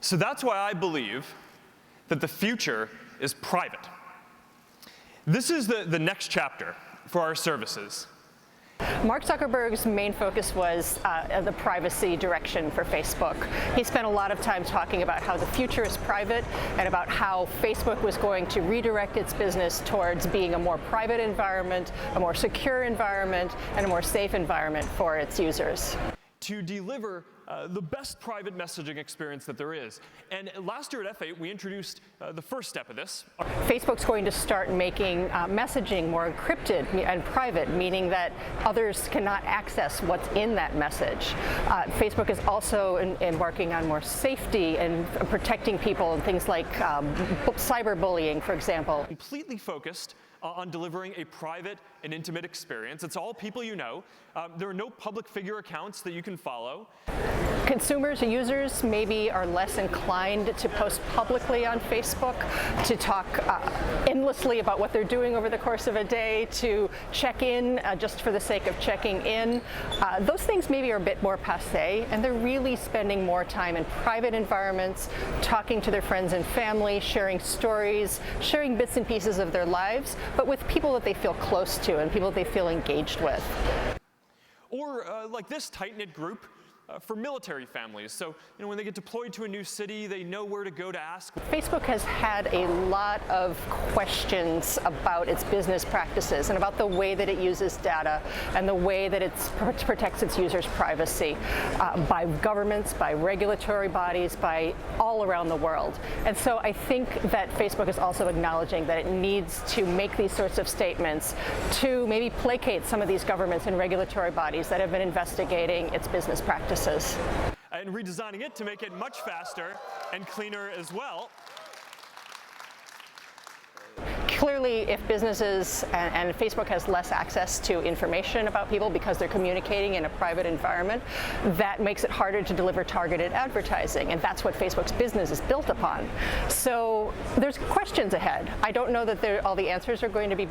So that's why I believe that the future is private. This is the next chapter for our services. Mark Zuckerberg's main focus was the privacy direction for Facebook. He spent a lot of time talking about how the future is private and about how Facebook was going to redirect its business towards being a more private environment, a more secure environment, and a more safe environment for its users. To deliver the best private messaging experience that there is. And last year at F8, we introduced the first step of this. Facebook's going to start making messaging more encrypted and private, meaning that others cannot access what's in that message. Facebook is also embarking on more safety and protecting people and things like cyberbullying, for example. Completely focused on delivering a private and intimate experience. It's all people you know. There are no public figure accounts that you can follow. Consumers and users maybe are less inclined to post publicly on Facebook, to talk endlessly about what they're doing over the course of a day, to check in just for the sake of checking in. Those things maybe are a bit more passé, and they're really spending more time in private environments, talking to their friends and family, sharing stories, sharing bits and pieces of their lives, but with people that they feel close to and people they feel engaged with. Or like this tight-knit group for military families. So, when they get deployed to a new city, they know where to go to ask. Facebook has had a lot of questions about its business practices and about the way that it uses data and the way that it protects its users' privacy by governments, by regulatory bodies, by all around the world. And so I think that Facebook is also acknowledging that it needs to make these sorts of statements to maybe placate some of these governments and regulatory bodies that have been investigating its business practices. And redesigning it to make it much faster and cleaner as well. Clearly, if businesses and Facebook has less access to information about people because they're communicating in a private environment, that makes it harder to deliver targeted advertising, and that's what Facebook's business is built upon. So there's questions ahead. I don't know that all the answers are going to be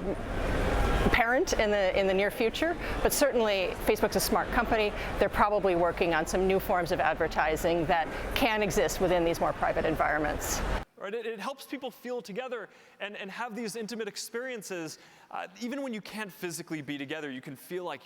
apparent in the near future, but certainly Facebook's a smart company. They're probably working on some new forms of advertising that can exist within these more private environments. Right? It helps people feel together and have these intimate experiences. Even when you can't physically be together, you can feel like you're